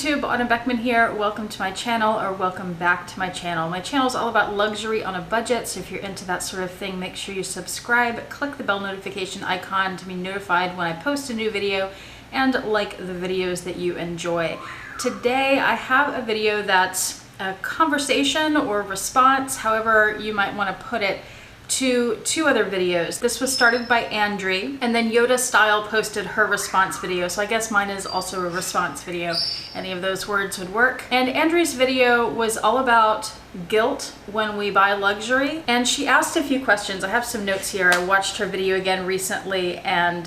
YouTube, Autumn Beckman here. Welcome to my channel, or welcome back to my channel. My channel is all about luxury on a budget, so if you're into that sort of thing, make sure you subscribe, click the bell notification icon to be notified when I post a new video, and like the videos that you enjoy. Today I have a video that's a conversation or response, however you might want to put it, to two other videos. This was started by Andrea, and then Yoda Style posted her response video, so I guess mine is also a response video. Any of those words would work. And Andrea's video was all about guilt when we buy luxury, and she asked a few questions. I have some notes here. I watched her video again recently and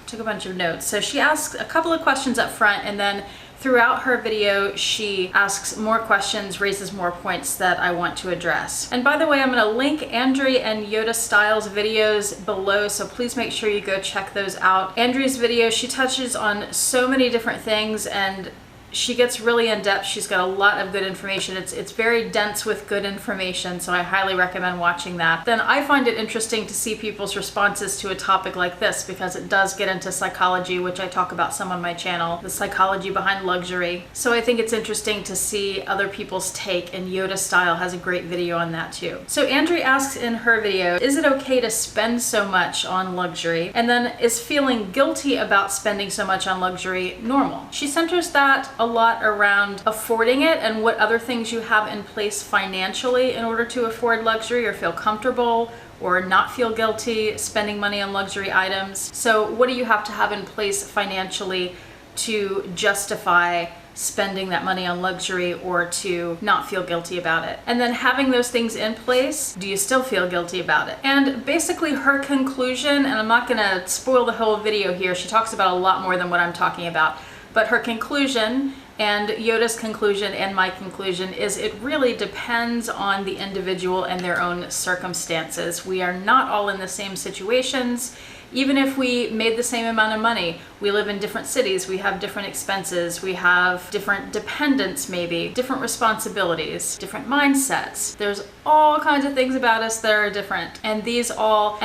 took a bunch of notes. So she asked a couple of questions up front, and then throughout her video, she asks more questions, raises more points that I want to address. And by the way, I'm going to link Andrea and Yoda Style's videos below, so please make sure you go check those out. Andrea's video, she touches on so many different things and she gets really in depth. She's got a lot of good information. It's very dense with good information, so I highly recommend watching that. Then I find it interesting to see people's responses to a topic like this because it does get into psychology, which I talk about some on my channel, the psychology behind luxury. So I think it's interesting to see other people's take, and Yoda Style has a great video on that too. So Andrea asks in her video, is it okay to spend so much on luxury? And then, is feeling guilty about spending so much on luxury normal? She centers that a lot around affording it and what other things you have in place financially in order to afford luxury or feel comfortable or not feel guilty spending money on luxury items. So what do you have to have in place financially to justify spending that money on luxury or to not feel guilty about it? And then having those things in place, do you still feel guilty about it? And basically her conclusion, and I'm not gonna spoil the whole video here, she talks about a lot more than what I'm talking about, but her conclusion and Yoda's conclusion and my conclusion is it really depends on the individual and their own circumstances. We are not all in the same situations. Even if we made the same amount of money, we live in different cities, we have different expenses, we have different dependents maybe, different responsibilities, different mindsets. There's all kinds of things about us that are different. And these all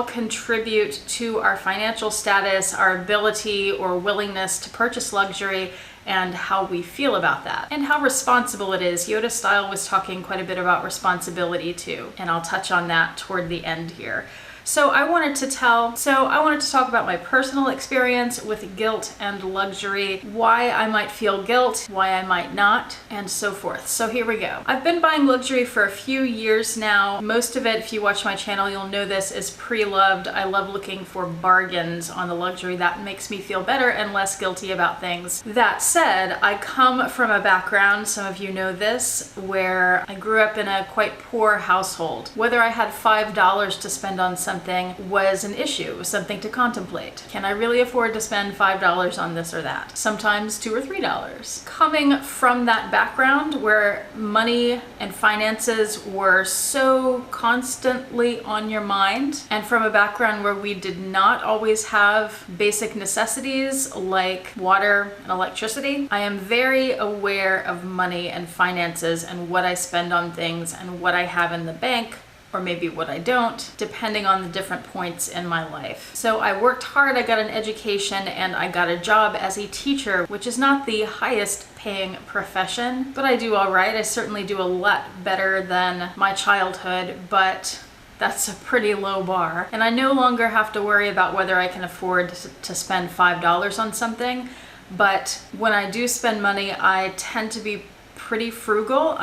contribute to our financial status, our ability or willingness to purchase luxury, and how we feel about that, and how responsible it is. Yoda Style was talking quite a bit about responsibility too, and I'll touch on that toward the end here. So I wanted to talk about my personal experience with guilt and luxury, why I might feel guilt, why I might not, and so forth. So here we go. I've been buying luxury for a few years now. Most of it, if you watch my channel, you'll know this, is pre-loved. I love looking for bargains on the luxury. That makes me feel better and less guilty about things. That said, I come from a background, some of you know this, where I grew up in a quite poor household. Whether I had $5 to spend on something was an issue, was something to contemplate. Can I really afford to spend $5 on this or that? Sometimes $2 or $3. Coming from that background where money and finances were so constantly on your mind, and from a background where we did not always have basic necessities like water and electricity, I am very aware of money and finances and what I spend on things and what I have in the bank, or maybe what I don't, depending on the different points in my life. So I worked hard, I got an education, and I got a job as a teacher, which is not the highest paying profession, but I do all right. I certainly do a lot better than my childhood, but that's a pretty low bar. And I no longer have to worry about whether I can afford to spend $5 on something, but when I do spend money, I tend to be pretty frugal.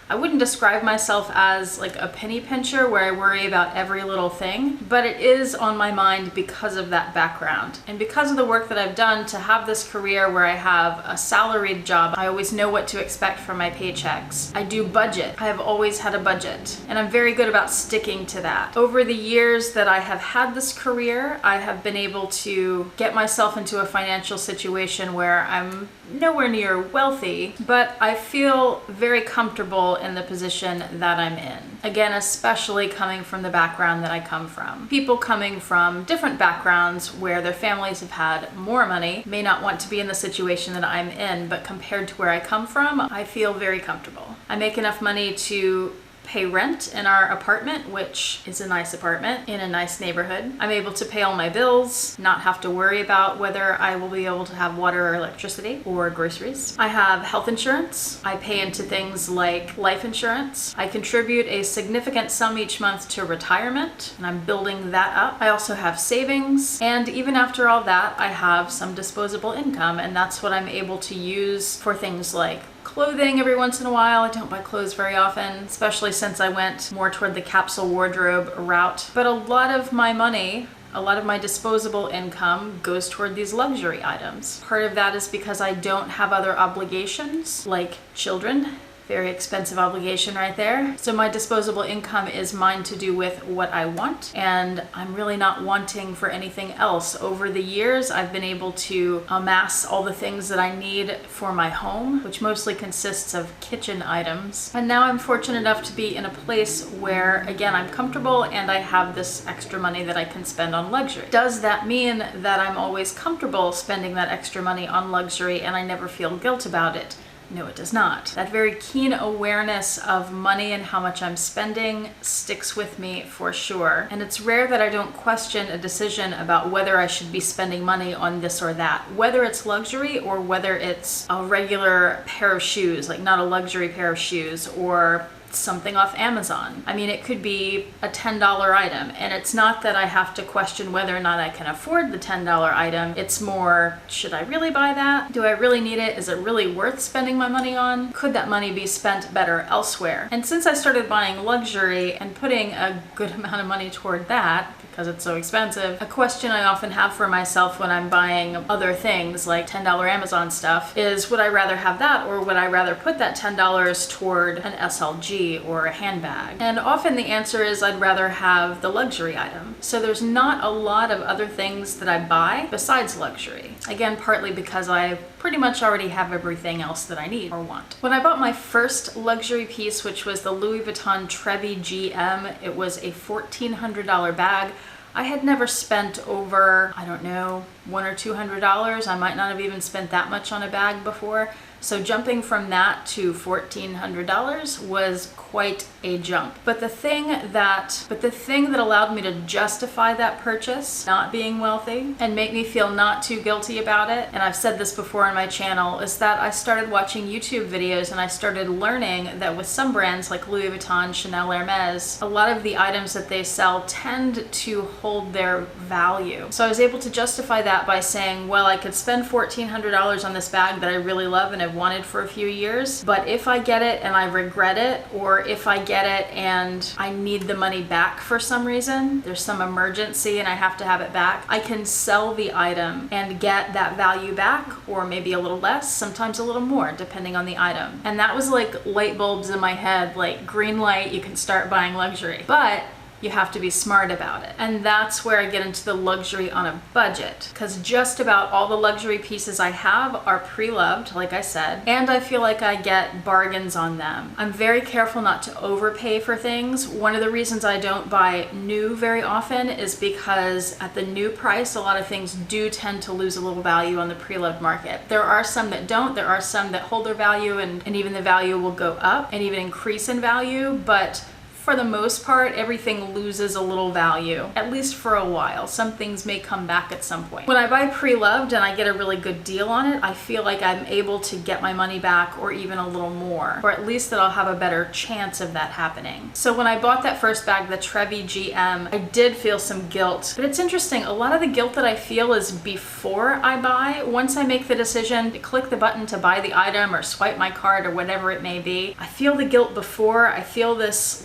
I wouldn't describe myself as like a penny pincher where I worry about every little thing, but it is on my mind because of that background. And because of the work that I've done to have this career where I have a salaried job, I always know what to expect from my paychecks. I do budget. I have always had a budget, and I'm very good about sticking to that. Over the years that I have had this career, I have been able to get myself into a financial situation where I'm nowhere near wealthy, but I feel very comfortable in the position that I'm in. Again, especially coming from the background that I come from. People coming from different backgrounds where their families have had more money may not want to be in the situation that I'm in, but compared to where I come from, I feel very comfortable. I make enough money to pay rent in our apartment, which is a nice apartment in a nice neighborhood. I'm able to pay all my bills, not have to worry about whether I will be able to have water or electricity or groceries. I have health insurance. I pay into things like life insurance. I contribute a significant sum each month to retirement, and I'm building that up. I also have savings, and even after all that, I have some disposable income, and that's what I'm able to use for things like clothing every once in a while. I don't buy clothes very often, especially since I went more toward the capsule wardrobe route. But a lot of my money, a lot of my disposable income goes toward these luxury items. Part of that is because I don't have other obligations like children. Very expensive obligation right there. So my disposable income is mine to do with what I want, and I'm really not wanting for anything else. Over the years, I've been able to amass all the things that I need for my home, which mostly consists of kitchen items. And now I'm fortunate enough to be in a place where, again, I'm comfortable and I have this extra money that I can spend on luxury. Does that mean that I'm always comfortable spending that extra money on luxury and I never feel guilt about it? No, it does not. That very keen awareness of money and how much I'm spending sticks with me for sure. And it's rare that I don't question a decision about whether I should be spending money on this or that, whether it's luxury or whether it's a regular pair of shoes, like not a luxury pair of shoes, or something off Amazon. I mean, it could be a $10 item, and it's not that I have to question whether or not I can afford the $10 item. It's more, should I really buy that? Do I really need it? Is it really worth spending my money on? Could that money be spent better elsewhere? And since I started buying luxury and putting a good amount of money toward that, because it's so expensive, a question I often have for myself when I'm buying other things like $10 Amazon stuff is, would I rather have that, or would I rather put that $10 toward an SLG or a handbag? And often the answer is I'd rather have the luxury item. So there's not a lot of other things that I buy besides luxury. Again, partly because I pretty much already have everything else that I need or want. When I bought my first luxury piece, which was the Louis Vuitton Trevi GM, it was a $1,400 bag. I had never spent over, I don't know, $100 or $200. I might not have even spent that much on a bag before. So jumping from that to $1,400 was quite a jump. But the thing that allowed me to justify that purchase, not being wealthy, and make me feel not too guilty about it, and I've said this before on my channel, is that I started watching YouTube videos and I started learning that with some brands like Louis Vuitton, Chanel, Hermes, a lot of the items that they sell tend to hold their value. So I was able to justify that by saying, well, I could spend $1,400 on this bag that I really love and have wanted for a few years, but if I get it and I regret it, or if I get it and I need the money back for some reason, there's some emergency and I have to have it back, I can sell the item and get that value back, or maybe a little less, sometimes a little more, depending on the item. And that was like light bulbs in my head, like green light, you can start buying luxury. But you have to be smart about it. And that's where I get into the luxury on a budget, because just about all the luxury pieces I have are pre-loved, like I said, and I feel like I get bargains on them. I'm very careful not to overpay for things. One of the reasons I don't buy new very often is because at the new price, a lot of things do tend to lose a little value on the pre-loved market. There are some that don't. There are some that hold their value, and even the value will go up and even increase in value, but for the most part, everything loses a little value, at least for a while. Some things may come back at some point. When I buy pre-loved and I get a really good deal on it, I feel like I'm able to get my money back, or even a little more, or at least that I'll have a better chance of that happening. So when I bought that first bag, the Trevi GM, I did feel some guilt. But it's interesting, a lot of the guilt that I feel is before I buy. Once I make the decision to click the button to buy the item or swipe my card or whatever it may be, I feel the guilt before. I feel this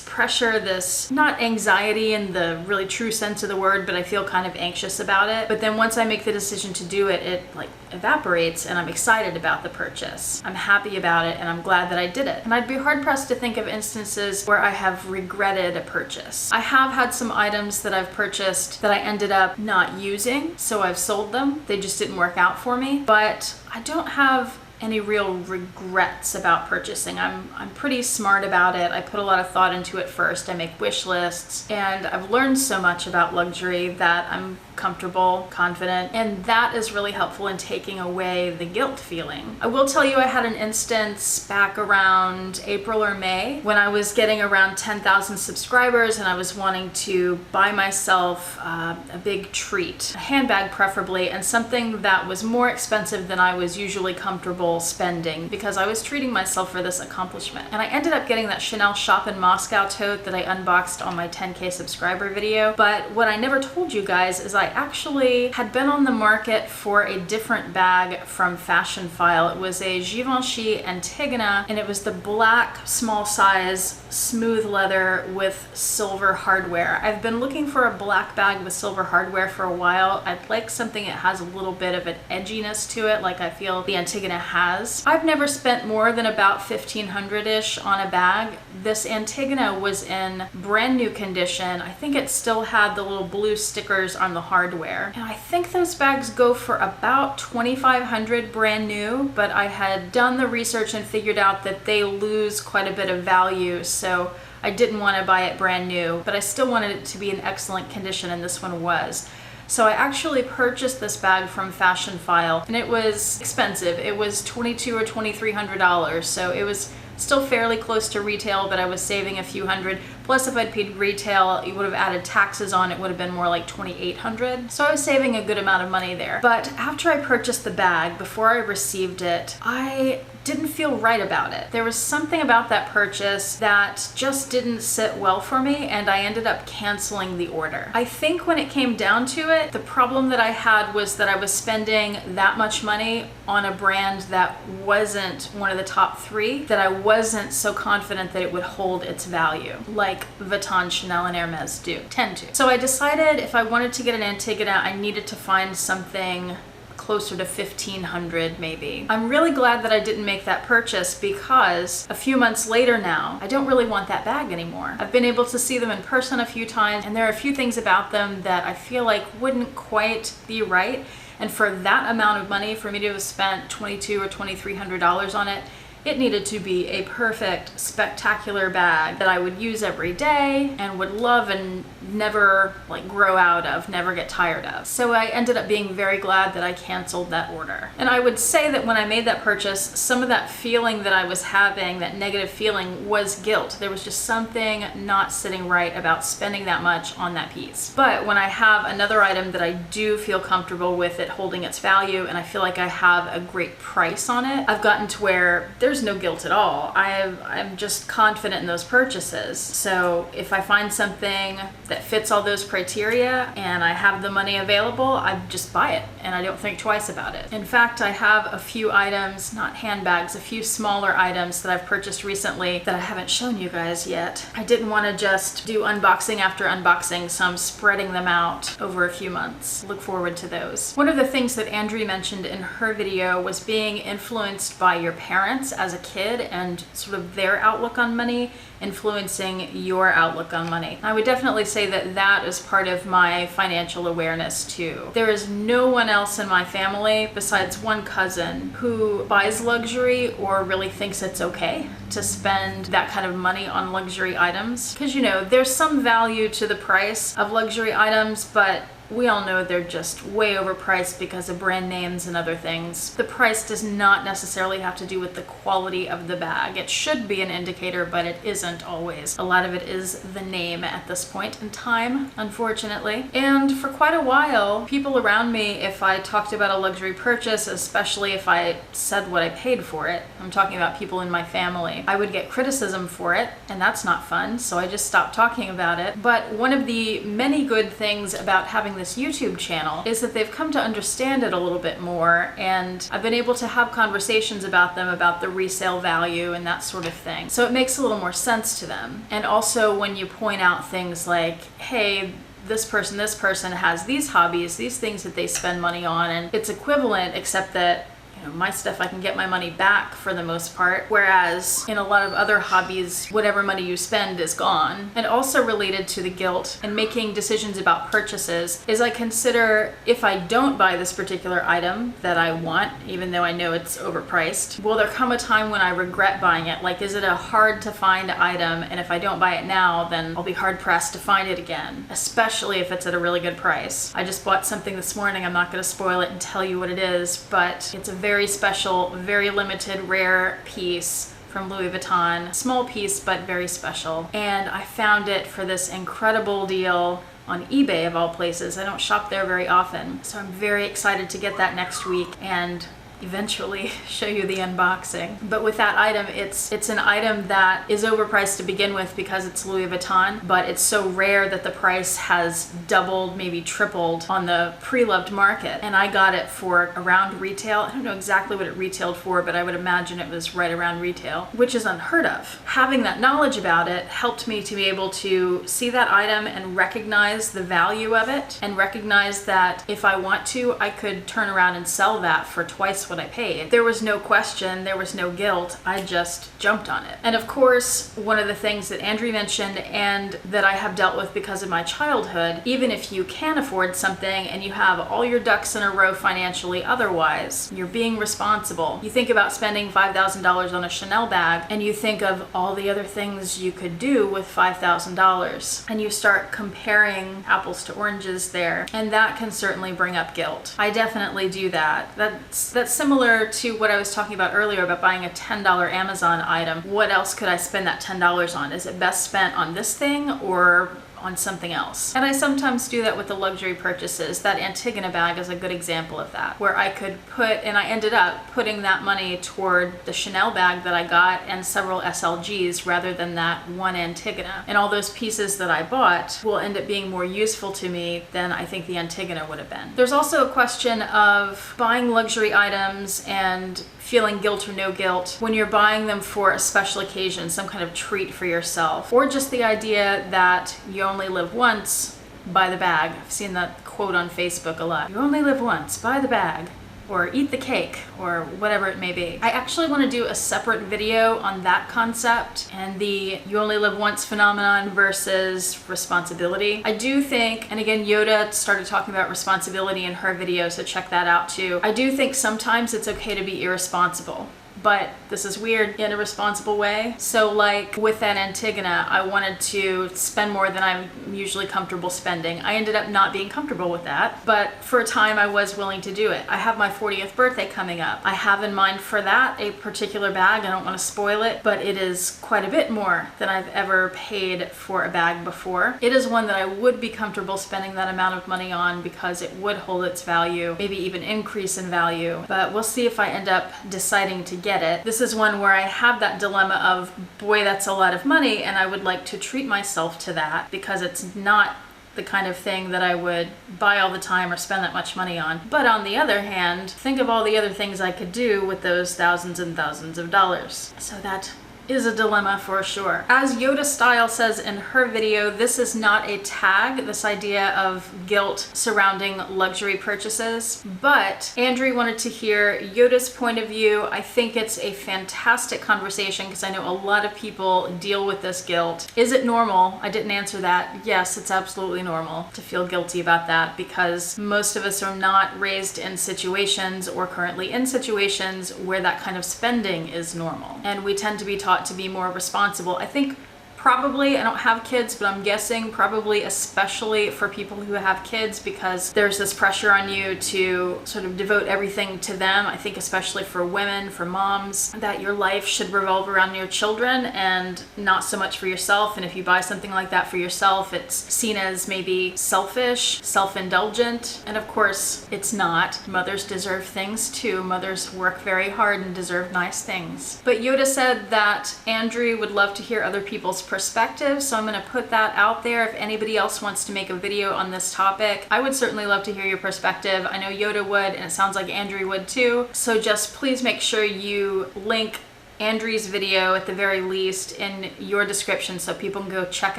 pressure, this, not anxiety in the really true sense of the word, but I feel kind of anxious about it. But then once I make the decision to do it, it like evaporates, and I'm excited about the purchase. I'm happy about it, and I'm glad that I did it. And I'd be hard pressed to think of instances where I have regretted a purchase. I have had some items that I've purchased that I ended up not using, so I've sold them. They just didn't work out for me. But I don't have any real regrets about purchasing. I'm pretty smart about it. I put a lot of thought into it first. I make wish lists, and I've learned so much about luxury that I'm comfortable, confident, and that is really helpful in taking away the guilt feeling. I will tell you, I had an instance back around April or May when I was getting around 10,000 subscribers and I was wanting to buy myself a big treat, a handbag preferably, and something that was more expensive than I was usually comfortable spending because I was treating myself for this accomplishment. And I ended up getting that Chanel Shop in Moscow tote that I unboxed on my 10K subscriber video. But what I never told you guys is I actually had been on the market for a different bag from Fashionphile. It was a Givenchy Antigona, and it was the black small size smooth leather with silver hardware. I've been looking for a black bag with silver hardware for a while. I'd like something that has a little bit of an edginess to it, like I feel the Antigona has. I've never spent more than about $1,500-ish on a bag. This Antigona was in brand new condition. I think it still had the little blue stickers on the hardware. And I think those bags go for about $2,500 brand new, but I had done the research and figured out that they lose quite a bit of value, so I didn't want to buy it brand new, but I still wanted it to be in excellent condition, and this one was. So I actually purchased this bag from Fashionphile, and it was expensive. It was $2,200 or $2,300, so it was still fairly close to retail, but I was saving a few hundred. Plus, if I'd paid retail, you would have added taxes on, it would have been more like $2,800. So I was saving a good amount of money there. But after I purchased the bag, before I received it, I didn't feel right about it. There was something about that purchase that just didn't sit well for me, and I ended up canceling the order. I think when it came down to it, the problem that I had was that I was spending that much money on a brand that wasn't one of the top three, that I wasn't so confident that it would hold its value, like Vuitton, Chanel, and Hermes tend to. So I decided if I wanted to get an Antigona, I needed to find something closer to $1,500 maybe. I'm really glad that I didn't make that purchase because a few months later now, I don't really want that bag anymore. I've been able to see them in person a few times, and there are a few things about them that I feel like wouldn't quite be right. And for that amount of money, for me to have spent $2,200 or $2,300 on it, it needed to be a perfect, spectacular bag that I would use every day and would love and never grow out of, never get tired of. So I ended up being very glad that I canceled that order. And I would say that when I made that purchase, some of that feeling that I was having, that negative feeling, was guilt. There was just something not sitting right about spending that much on that piece. But when I have another item that I do feel comfortable with it holding its value, and I feel like I have a great price on it, I've gotten to where there's no guilt at all. I'm just confident in those purchases. So if I find something that fits all those criteria and I have the money available, I just buy it and I don't think twice about it. In fact, I have a few items, not handbags, a few smaller items that I've purchased recently that I haven't shown you guys yet. I didn't want to just do unboxing after unboxing, so I'm spreading them out over a few months. Look forward to those. One of the things that Andrea mentioned in her video was being influenced by your parents as a kid and sort of their outlook on money influencing your outlook on money. I would definitely say that that is part of my financial awareness too. There is no one else in my family besides one cousin who buys luxury or really thinks it's okay to spend that kind of money on luxury items. Because, you know, there's some value to the price of luxury items, but we all know they're just way overpriced because of brand names and other things. The price does not necessarily have to do with the quality of the bag. It should be an indicator, but it isn't always. A lot of it is the name at this point in time, unfortunately. And for quite a while, people around me, if I talked about a luxury purchase, especially if I said what I paid for it, I'm talking about people in my family, I would get criticism for it, and that's not fun, so I just stopped talking about it. But one of the many good things about having this YouTube channel is that they've come to understand it a little bit more, and I've been able to have conversations about them, about the resale value and that sort of thing. So it makes a little more sense to them. And also when you point out things like, hey, this person has these hobbies, these things that they spend money on, and it's equivalent except that my stuff, I can get my money back for the most part, whereas in a lot of other hobbies, whatever money you spend is gone. And also related to the guilt and making decisions about purchases is I consider, if I don't buy this particular item that I want, even though I know it's overpriced, will there come a time when I regret buying it? Like, is it a hard to find item, and if I don't buy it now, then I'll be hard pressed to find it again, especially if it's at a really good price. I just bought something this morning. I'm not going to spoil it and tell you what it is, but it's a very special, very limited, rare piece from Louis Vuitton. Small piece, but very special. And I found it for this incredible deal on eBay of all places. I don't shop there very often, so I'm very excited to get that next week and eventually show you the unboxing. But with that item, it's an item that is overpriced to begin with because it's Louis Vuitton, but it's so rare that the price has doubled, maybe tripled on the Preloved market. And I got it for around retail. I don't know exactly what it retailed for, but I would imagine it was right around retail, which is unheard of. Having that knowledge about it helped me to be able to see that item and recognize the value of it, and recognize that if I want to, I could turn around and sell that for twice what I paid. There was no question, there was no guilt. I just jumped on it. And of course, one of the things that Andrew mentioned and that I have dealt with because of my childhood, even if you can afford something and you have all your ducks in a row financially otherwise, you're being responsible. You think about spending $5,000 on a Chanel bag and you think of all the other things you could do with $5,000, and you start comparing apples to oranges there, and that can certainly bring up guilt. I definitely do that. That's similar to what I was talking about earlier about buying a $10 Amazon item. What else could I spend that $10 on? Is it best spent on this thing or on something else? And I sometimes do that with the luxury purchases. That Antigona bag is a good example of that, where I could and I ended up putting that money toward the Chanel bag that I got and several SLGs rather than that one Antigona. And all those pieces that I bought will end up being more useful to me than I think the Antigona would have been. There's also a question of buying luxury items and feeling guilt or no guilt when you're buying them for a special occasion, some kind of treat for yourself, or just the idea that you only live once, buy the bag. I've seen that quote on Facebook a lot. You only live once, buy the bag, or eat the cake, or whatever it may be. I actually want to do a separate video on that concept and the you only live once phenomenon versus responsibility. I do think, and again, Yoda started talking about responsibility in her video, so check that out too. I do think sometimes it's okay to be irresponsible. But this is weird in a responsible way. So like with that Antigona, I wanted to spend more than I'm usually comfortable spending. I ended up not being comfortable with that, but for a time I was willing to do it. I have my 40th birthday coming up. I have in mind for that a particular bag. I don't want to spoil it, but it is quite a bit more than I've ever paid for a bag before. It is one that I would be comfortable spending that amount of money on because it would hold its value, maybe even increase in value. But we'll see if I end up deciding to get it. This is one where I have that dilemma of, boy, that's a lot of money, and I would like to treat myself to that because it's not the kind of thing that I would buy all the time or spend that much money on. But on the other hand, think of all the other things I could do with those thousands and thousands of dollars. So that is a dilemma for sure. As Yoda Style says in her video, this is not a tag, this idea of guilt surrounding luxury purchases, but Andrew wanted to hear Yoda's point of view. I think it's a fantastic conversation because I know a lot of people deal with this guilt. Is it normal? I didn't answer that. Yes, it's absolutely normal to feel guilty about that because most of us are not raised in situations or currently in situations where that kind of spending is normal. And we tend to be taught to be more responsible. I think probably, I don't have kids, but I'm guessing probably especially for people who have kids because there's this pressure on you to sort of devote everything to them. I think especially for women, for moms, that your life should revolve around your children and not so much for yourself. And if you buy something like that for yourself, it's seen as maybe selfish, self-indulgent. And of course, it's not. Mothers deserve things too. Mothers work very hard and deserve nice things. But Yoda said that Andrew would love to hear other people's perspective, so I'm going to put that out there. If anybody else wants to make a video on this topic, I would certainly love to hear your perspective. I know Yoda would, and it sounds like Andrew would too. So just please make sure you link Andrew's video at the very least in your description so people can go check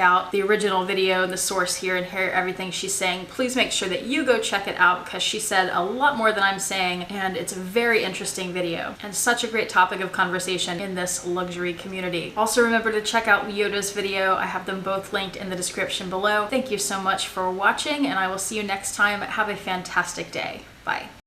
out the original video and the source here and hear everything she's saying. Please make sure that you go check it out because she said a lot more than I'm saying, and it's a very interesting video and such a great topic of conversation in this luxury community. Also remember to check out Yoda's video. I have them both linked in the description below. Thank you so much for watching, and I will see you next time. Have a fantastic day. Bye.